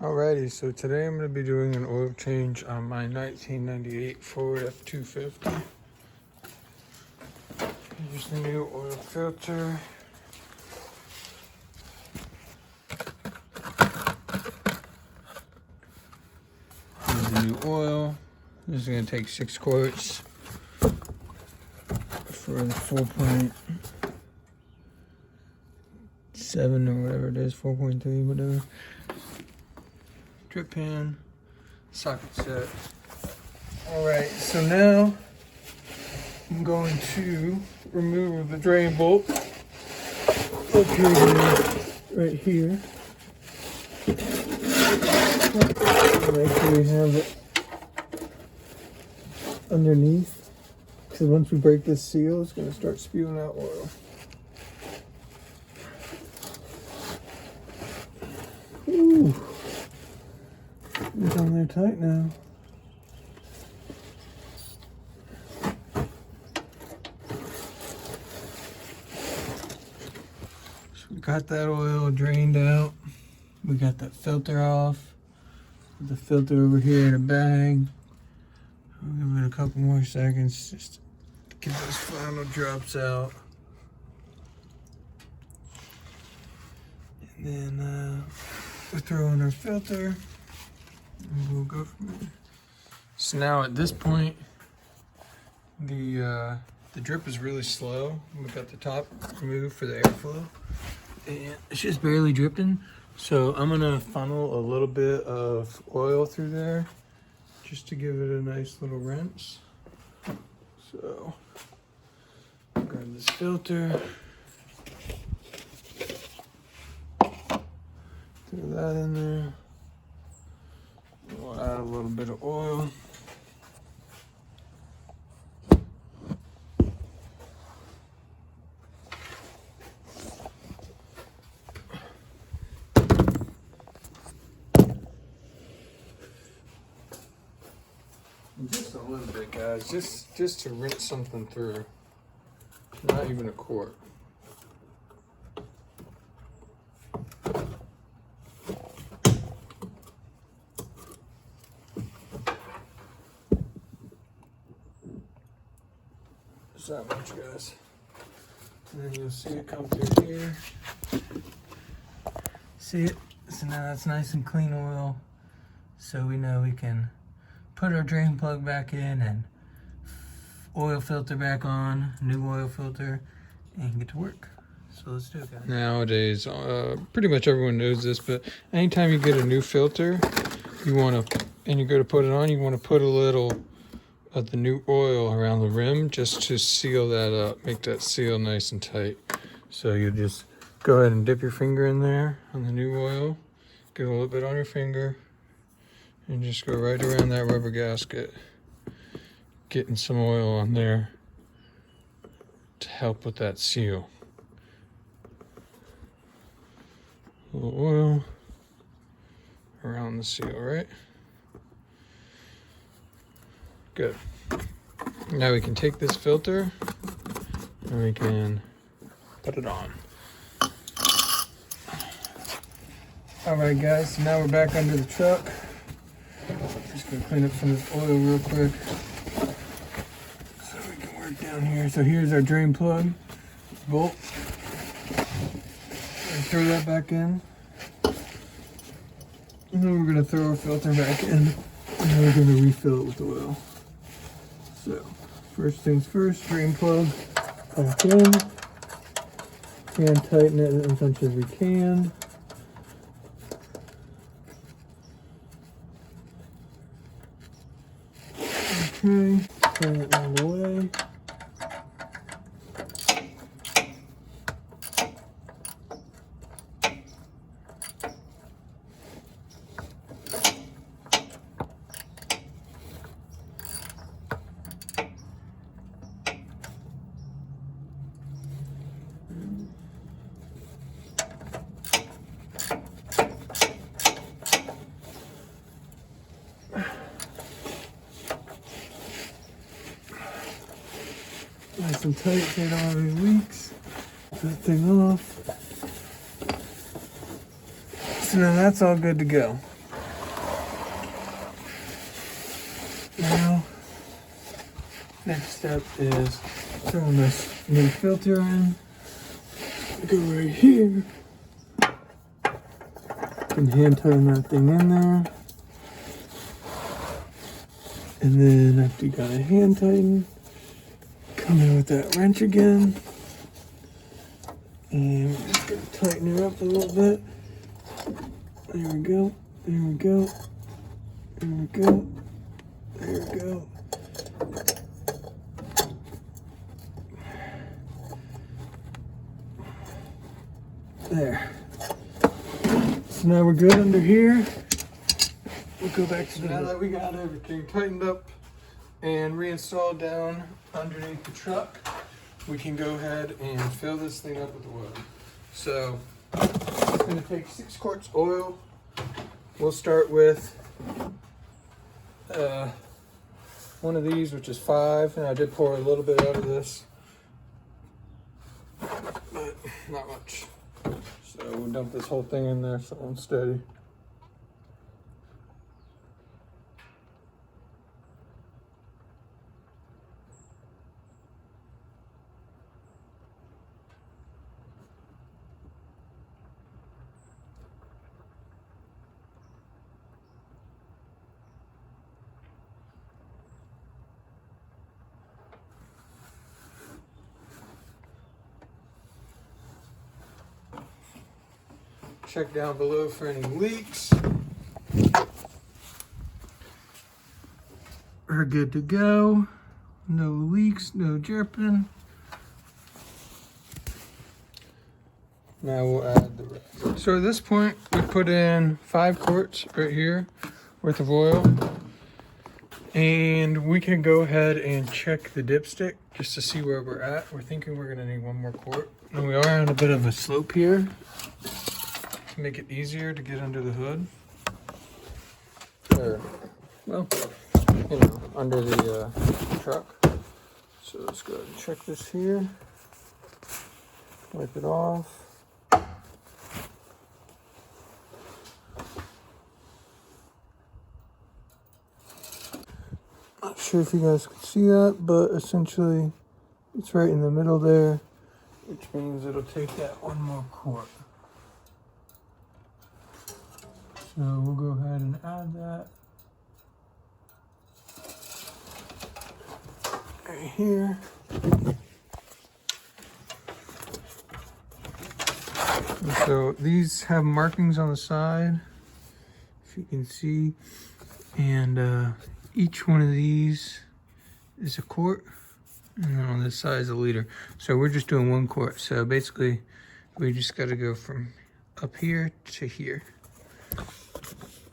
Alrighty, so today I'm going to be doing an oil change on my 1998 Ford F-250. Here's the new oil filter. Here's the new oil. This is going to take 6 quarts for the 4.7 or whatever it is, 4.3, whatever. Drip pan, socket set. Alright, so now I'm going to remove the drain bolt located right here. Make sure we have it underneath, because once we break this seal, it's going to start spewing out oil. Ooh. It's on there tight now. So we got that oil drained out. We got that filter off. Put the filter over here in a bag. I'll give it a couple more seconds just to get those final drops out. And then we'll throw in our filter. And we'll go from there. So now at this point, the drip is really slow. We've got the top removed for the airflow, and it's just barely dripping. So I'm gonna funnel a little bit of oil through there, just to give it a nice little rinse. So grab this filter, throw that in there. We'll add a little bit of oil. Just a little bit, guys, just to rinse something through. Not even a quart. That much, guys. And then you'll see it come through here. See it? So now that's nice and clean oil. So we know we can put our drain plug back in and oil filter back on, new oil filter, and get to work. So let's do it, guys. Nowadays, pretty much everyone knows this, but anytime you get a new filter, you want to, and you go to put it on, you want to put a little of the new oil around the rim just to seal that up, make that seal nice and tight. So you just go ahead and dip your finger in there on the new oil, get a little bit on your finger, and just go right around that rubber gasket, getting some oil on there to help with that seal. A little oil around the seal, right? Good. Now we can take this filter and we can put it on. Alright guys, so now we're back under the truck. Just gonna clean up some of this oil real quick so we can work down here. So here's our drain plug bolt. And throw that back in. And then we're gonna throw our filter back in, and then we're gonna refill it with oil. So, first things first, drain plug, pump in, and tighten it as much as we can. Okay, turn it all the way. Nice and tight, get all these leaks. That thing off. So now that's all good to go. Now, next step is throwing this new filter in. Go right here. And hand tighten that thing in there. And then after you got a hand tighten, come in with that wrench again. And we're just gonna tighten it up a little bit. There we go. There we go. There we go. There we go. There. So now we're good under here. We'll go back to now that we got everything tightened up and reinstalled down underneath the truck, we can go ahead and fill this thing up with oil. So it's going to take 6 quarts oil. We'll start with one of these, which is 5, and I did pour a little bit out of this, but not much. So we'll dump this whole thing in there so it's steady. Check down below for any leaks. We're good to go. No leaks, no dripping. Now we'll add the rest. So at this point, we put in 5 quarts right here worth of oil. And we can go ahead and check the dipstick just to see where we're at. We're thinking we're gonna need 1 more quart. And we are on a bit of a slope here, make it easier to get under the hood, or well, you know, under the truck. So let's go ahead and check this here, wipe it off. Not sure if you guys can see that, but essentially it's right in the middle there, which means it'll take that 1 more quart. So we'll go ahead and add that right here. And so these have markings on the side, if you can see, and each one of these is a quart, and then on this side is a liter. So we're just doing 1 quart. So basically, we just got to go from up here to here.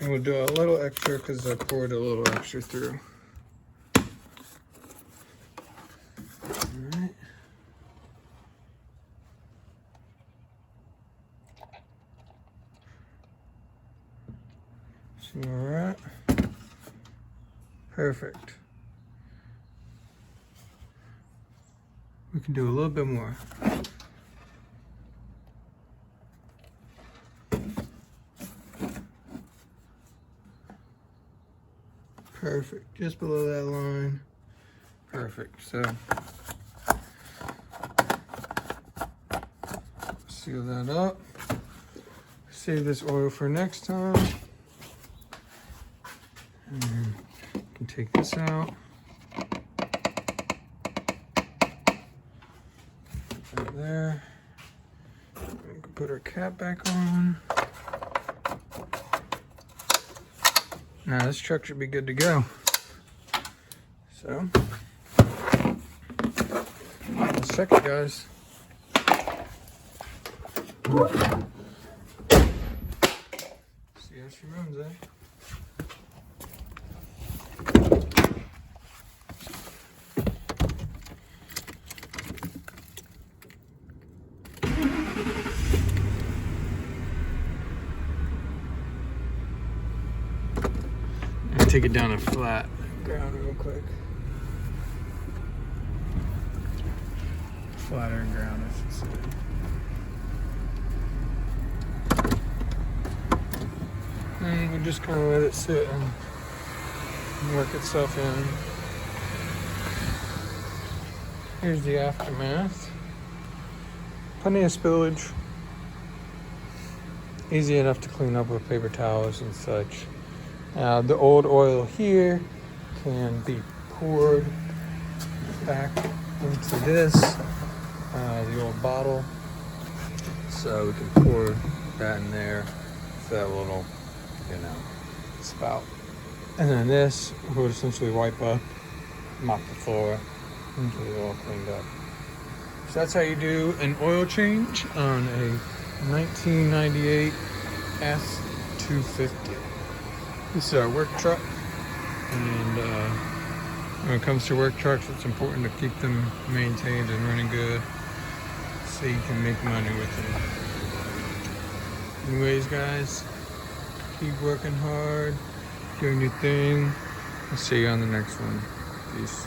And we'll do a little extra because I poured a little extra through. Alright. See where we're at? Perfect. We can do a little bit more. Perfect, just below that line. Perfect, so seal that up. Save this oil for next time. And then you can take this out. Right there. We can put our cap back on. Now this truck should be good to go. So, let's check it, guys. See how she runs, eh? Take it down to flat ground real quick. Flatter ground, I should say. And we'll just kind of let it sit and work itself in. Here's the aftermath. Plenty of spillage. Easy enough to clean up with paper towels and such. The old oil here can be poured back into this, the old bottle. So we can pour that in there. It's that little, spout. And then this would essentially wipe up, mop the floor, and get it all cleaned up. So that's how you do an oil change on a 1998 F-250. This is our work truck, and when it comes to work trucks, it's important to keep them maintained and running good so you can make money with them. Anyways, guys, keep working hard, doing your thing. I'll see you on the next one. Peace.